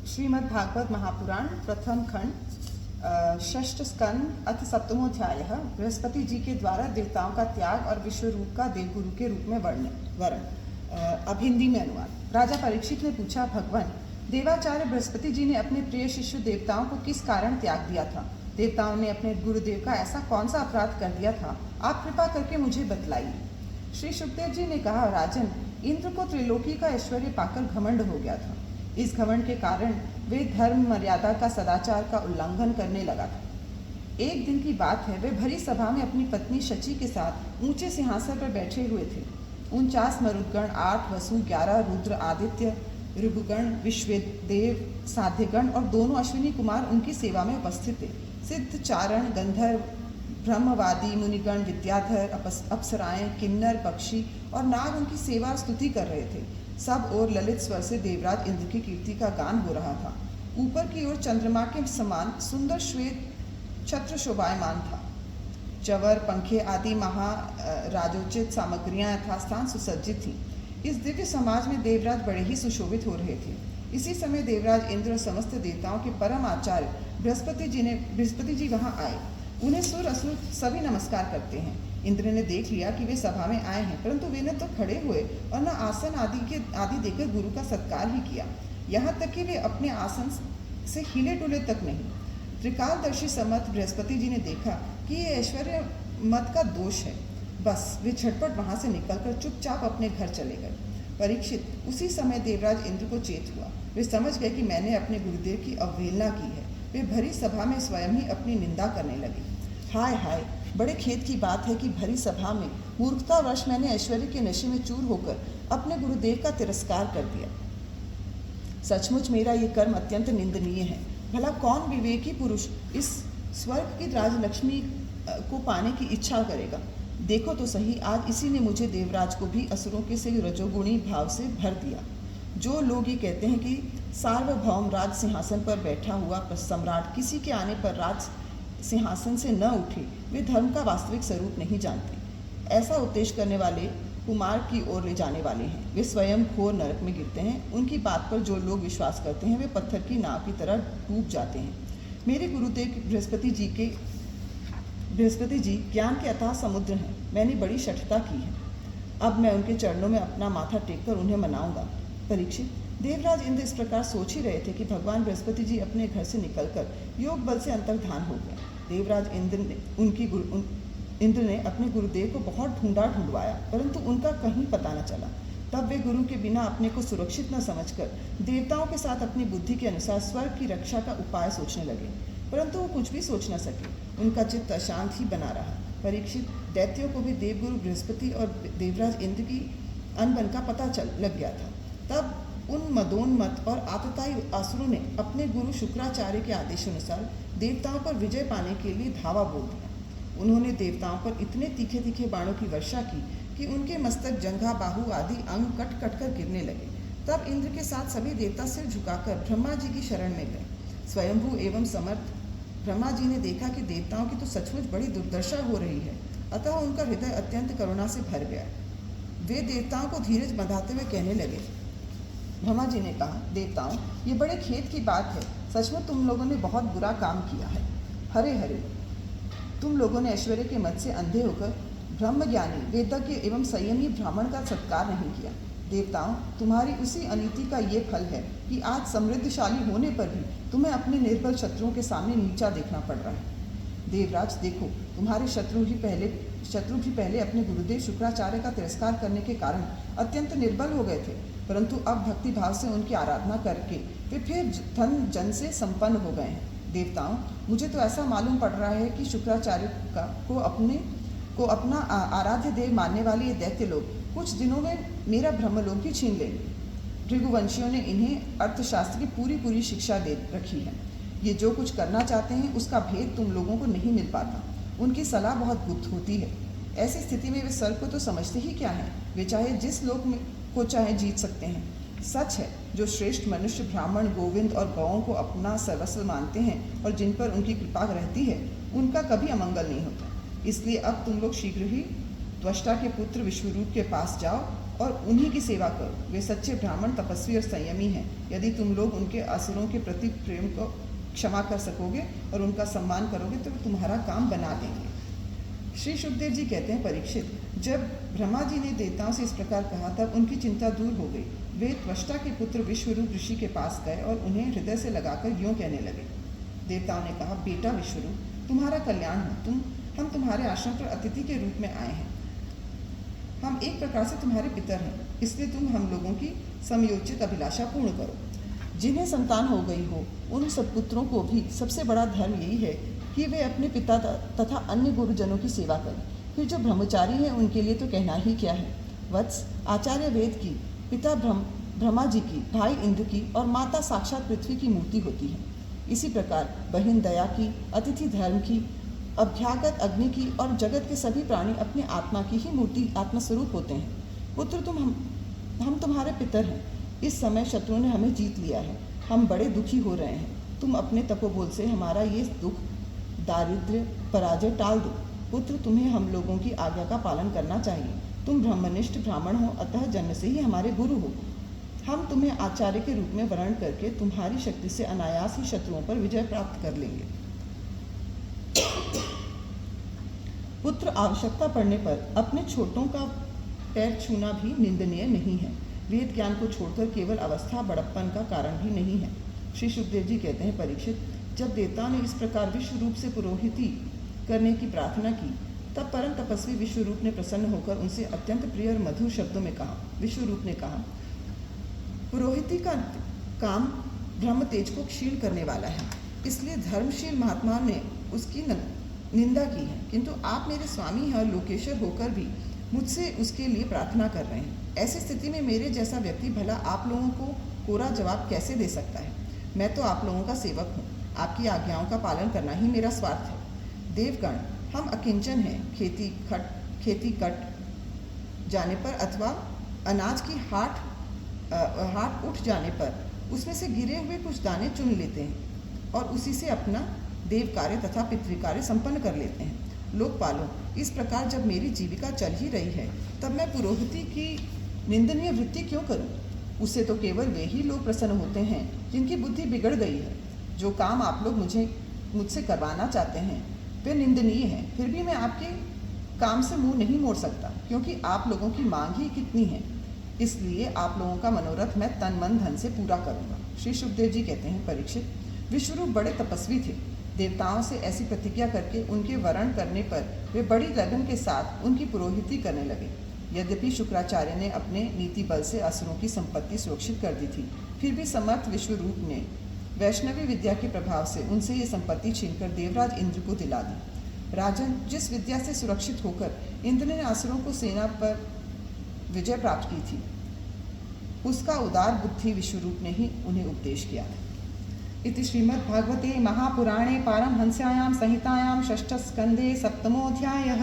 श्रीमद् भागवत महापुराण प्रथम खंड षष्ठ स्कंद अथ सप्तमोध्याय। बृहस्पति जी के द्वारा देवताओं का त्याग और विश्व रूप का देवगुरु के रूप में वर्ण। अब हिंदी में अनुवाद। राजा परीक्षित ने पूछा, भगवान देवाचार्य बृहस्पति जी ने अपने प्रिय शिष्य देवताओं को किस कारण त्याग दिया था? देवताओं ने अपने गुरुदेव का ऐसा कौन सा अपराध कर दिया था? आप कृपा करके मुझे बतलाइए। श्री शुकदेव जी ने कहा, राजन, इंद्र को त्रिलोकी का ऐश्वर्य पाकर घमंड हो गया था। इस घमंड के कारण वे धर्म मर्यादा का सदाचार का उल्लंघन करने लगा था। एक दिन की बात है, वे भरी सभा में अपनी पत्नी शची के साथ ऊंचे सिंहासन पर बैठे हुए थे। 49 मरुदगण, 8 वसु, 11 रुद्र, आदित्य, ऋभुगण, विश्वदेव, साध्यगण और दोनों अश्विनी कुमार उनकी सेवा में उपस्थित थे। सिद्ध, चारण, गंधर्व, ब्रह्मवादी, मुनिगण, विद्याधर, अप्सराएं, किन्नर, पक्षी और नाग उनकी सेवा और स्तुति कर रहे थे। सब ओर ललित स्वर से देवराज इंद्र की कीर्ति का गान हो रहा था। ऊपर की ओर चंद्रमा के समान सुंदर श्वेत छत्र शोभायमान था। चवर, पंखे आदि महाराजोचित सामग्रियां यथास्थान सुसज्जित थीं। इस दिव्य समाज में देवराज बड़े ही सुशोभित हो रहे थे। इसी समय देवराज इंद्र और समस्त देवताओं के परम आचार्य बृहस्पति जी वहां आए। उन्हें सुर असुर सभी नमस्कार करते हैं। इंद्र ने देख लिया कि वे सभा में आए हैं, परंतु वे न तो खड़े हुए और न आसन आदि देकर गुरु का सत्कार ही किया। यहाँ तक कि वे अपने आसन से हिले डुले तक नहीं। त्रिकालदर्शी समर्थ बृहस्पति जी ने देखा कि ये ऐश्वर्य मत का दोष है। बस वे झटपट वहाँ से निकलकर चुपचाप अपने घर चले गए। परीक्षित, उसी समय देवराज इंद्र को चेत हुआ। वे समझ गए कि मैंने अपने गुरुदेव की अवहेलना की है। वे भरी सभा में स्वयं ही अपनी निंदा करने लगे। हाय हाय, बड़े खेद की बात है कि भरी सभा में मूर्खतावश मैंने ऐश्वर्य के नशे में चूर होकर अपने गुरुदेव का तिरस्कार कर दिया। सचमुच मेरा ये कर्म अत्यंत निंदनीय है। भला कौन विवेकी पुरुष इस स्वर्ग की राजलक्ष्मी को पाने की इच्छा करेगा? देखो तो सही, आज इसी ने मुझे देवराज को भी असुरों के से रजोगुणी भाव से भर दिया। जो लोग ये कहते हैं कि सार्वभौम राज सिंहासन पर बैठा हुआ सम्राट किसी के आने पर राज सिंहासन से न उठे, वे धर्म का वास्तविक स्वरूप नहीं जानते। ऐसा उपदेश करने वाले कुमार की ओर ले जाने वाले हैं। वे स्वयं घोर नरक में गिरते हैं। उनकी बात पर जो लोग विश्वास करते हैं वे पत्थर की नाव की तरह डूब जाते हैं। मेरे गुरुदेव बृहस्पति जी ज्ञान के अथाह समुद्र हैं। मैंने बड़ी शठता की है। अब मैं उनके चरणों में अपना माथा टेककर उन्हें मनाऊंगा। परीक्षित, देवराज इंद्र इस प्रकार सोच ही रहे थे कि भगवान बृहस्पति जी अपने घर से निकलकर योग बल से अंतर्धान हो गए। देवराज इंद्र ने अपने गुरुदेव को बहुत ढूंढवाया, परंतु उनका कहीं पता न चला। तब वे गुरु के बिना अपने को सुरक्षित न समझकर देवताओं के साथ अपनी बुद्धि के अनुसार स्वर्ग की रक्षा का उपाय सोचने लगे, परंतु वो कुछ भी सोच न सके। उनका चित्त अशांत ही बना रहा। परीक्षित, दैत्यों को भी देवगुरु बृहस्पति और देवराज इंद्र की अनबन का पता लग गया था। तब उन मदोन्मत और आतताई असुरों ने अपने गुरु शुक्राचार्य के आदेशानुसार देवताओं पर विजय पाने के लिए धावा बोल दिया। उन्होंने देवताओं पर इतने तीखे तीखे बाणों की वर्षा की कि उनके मस्तक, जंघा, बाहु आदि अंग कट कट कर गिरने लगे। तब इंद्र के साथ सभी देवता सिर झुकाकर ब्रह्मा जी की शरण में गए। स्वयंभू एवं समर्थ ब्रह्मा जी ने देखा कि देवताओं की तो सचमुच बड़ी दुर्दशा हो रही है, अतः उनका हृदय अत्यंत करुणा से भर गया। वे देवताओं को धीरज बंधाते हुए कहने लगे। ब्रह्मा जी ने कहा, देवताओं, ये बड़े खेद की बात है। सचमुच तुम लोगों ने बहुत बुरा काम किया है। हरे हरे, तुम लोगों ने ऐश्वर्य के मद से अंधे होकर ब्रह्मज्ञानी, वेदज्ञ एवं संयमी ब्राह्मण का सत्कार नहीं किया। देवताओं, तुम्हारी उसी अनीति का ये फल है कि आज समृद्धशाली होने पर भी तुम्हें अपने निर्बल शत्रुओं के सामने नीचा देखना पड़ रहा है। देवराज, देखो, तुम्हारे शत्रु भी पहले अपने गुरुदेव शुक्राचार्य का तिरस्कार करने के कारण अत्यंत निर्बल हो गए थे, परंतु अब भक्ति भाव से उनकी आराधना करके वे फिर धन जन से संपन्न हो गए हैं। देवताओं, मुझे तो ऐसा मालूम पड़ रहा है कि शुक्राचार्य को अपना आराध्य देव मानने वाले ये दैत्य लोग कुछ दिनों में मेरा ब्रह्मलोक ही छीन लेंगे। भृगुवंशियों ने इन्हें अर्थशास्त्र की पूरी शिक्षा दे रखी है। ये जो कुछ करना चाहते हैं उसका भेद तुम लोगों को नहीं मिल पाता। उनकी सलाह बहुत गुप्त होती है। ऐसी स्थिति में वे स्वर्ग को तो समझते ही क्या हैं। वे चाहे जिस लोक में को चाहे जीत सकते हैं। सच है, जो श्रेष्ठ मनुष्य ब्राह्मण, गोविंद और गौओं को अपना सर्वस्व मानते हैं और जिन पर उनकी कृपा रहती है, उनका कभी अमंगल नहीं होता। इसलिए अब तुम लोग शीघ्र ही त्वष्टा के पुत्र विश्वरूप के पास जाओ और उन्हीं की सेवा करो। वे सच्चे ब्राह्मण, तपस्वी और संयमी हैं। यदि तुम लोग उनके असुरों के प्रति प्रेम को क्षमा कर सकोगे और उनका सम्मान करोगे तो वे तुम्हारा काम बना देंगे। श्री शुकदेव जी कहते हैं, परीक्षित, जब ब्रह्मा जी ने देवताओं से इस प्रकार कहा तब उनकी चिंता दूर हो गई। वे त्वष्टा के पुत्र विश्वरूप ऋषि के पास गए और उन्हें हृदय से लगाकर यूँ कहने लगे। देवताओं ने कहा, बेटा विश्वरूप, तुम्हारा कल्याण हो। हम तुम्हारे आश्रम पर अतिथि के रूप में आए हैं। हम एक प्रकार से तुम्हारे पितर हैं, इसलिए तुम हम लोगों की समयोचित अभिलाषा पूर्ण करो। जिन्हें संतान हो गई हो उन सब पुत्रों को भी सबसे बड़ा धर्म यही है कि वे अपने पिता तथा अन्य गुरुजनों की सेवा करें। फिर जो ब्रह्मचारी हैं उनके लिए तो कहना ही क्या है। वत्स, आचार्य वेद की, पिता ब्रह्मा जी की, भाई इंद्र की और माता साक्षात पृथ्वी की मूर्ति होती है। इसी प्रकार बहिन दया की, अतिथि धर्म की, अभ्यागत अग्नि की और जगत के सभी प्राणी अपने आत्मा की ही मूर्ति, आत्मस्वरूप होते हैं। पुत्र, हम तुम्हारे पितर हैं। इस समय शत्रुओं ने हमें जीत लिया है। हम बड़े दुखी हो रहे हैं। तुम अपने तपोबोल से हमारा ये दुख, दारिद्र्य, पराजय टाल दो। पुत्र, तुम्हें हम लोगों की आज्ञा का पालन करना चाहिए। तुम ब्रह्मनिष्ठ ब्राह्मण हो, अतः जन्म से ही हमारे गुरु हो। हम तुम्हें आचार्य के रूप में वर्ण करके तुम्हारी शक्ति से अनायास ही शत्रुओं पर विजय प्राप्त कर लेंगे। पुत्र, आवश्यकता पड़ने पर अपने छोटों का पैर छूना भी निंदनीय नहीं है। वेद ज्ञान को छोड़कर केवल अवस्था बड़प्पन का कारण भी नहीं है। श्री शुकदेव जी कहते हैं, परीक्षित, जब देवताओं ने इस प्रकार विश्व रूप से पुरोहिती करने की प्रार्थना की तब परम तपस्वी विश्वरूप ने प्रसन्न होकर उनसे अत्यंत प्रिय और मधुर शब्दों में कहा। विश्वरूप ने कहा, पुरोहिती का काम ब्रह्म तेज को क्षीण करने वाला है, इसलिए धर्मशील महात्माओं ने उसकी निंदा की है, किंतु आप मेरे स्वामी हैं और लोकेश्वर होकर भी मुझसे उसके लिए प्रार्थना कर रहे हैं। ऐसी स्थिति में मेरे जैसा व्यक्ति भला आप लोगों को कोरा जवाब कैसे दे सकता है। मैं तो आप लोगों का सेवक हूँ। आपकी आज्ञाओं का पालन करना ही मेरा स्वार्थ है। देवगण, हम अकिंचन हैं। खेती कट जाने पर अथवा अनाज की हाट उठ जाने पर उसमें से गिरे हुए कुछ दाने चुन लेते हैं और उसी से अपना देव कार्य तथा पितृकार्य संपन्न कर लेते हैं। लोकपालों, इस प्रकार जब मेरी जीविका चल ही रही है तब मैं पुरोहिती की निंदनीय वृत्ति क्यों करूं? उससे तो केवल वे ही लोग प्रसन्न होते हैं जिनकी बुद्धि बिगड़ गई है। जो काम आप लोग मुझसे करवाना चाहते हैं वे निंदनीय हैं, फिर भी मैं आपके काम से मुंह नहीं मोड़ सकता, क्योंकि आप लोगों की मांग ही कितनी है। इसलिए आप लोगों का मनोरथ मैं तन मन धन से पूरा करूंगा। श्री शुकदेव जी कहते हैं, परीक्षित, विश्वरूप बड़े तपस्वी थे। देवताओं से ऐसी प्रतिज्ञा करके उनके वरण करने पर वे बड़ी लगन के साथ उनकी पुरोहिती करने लगे। यद्यपि शुक्राचार्य ने अपने नीति बल से असुरों की संपत्ति सुरक्षित कर दी थी, फिर भी समर्थ विश्वरूप ने वैष्णवी विद्या के प्रभाव से उनसे ये संपत्ति छीनकर देवराज इंद्र को दिला दी। राजन, जिस विद्या से सुरक्षित होकर इंद्र ने असुरों को सेना पर विजय प्राप्त की थी, उसका उदार बुद्धि विश्वरूप ने ही उन्हें उपदेश किया था। इति श्रीमद्भागवते महापुराणे पारमहंस्यायां संहितायां षष्ठस्कन्धे 7मोऽध्यायः।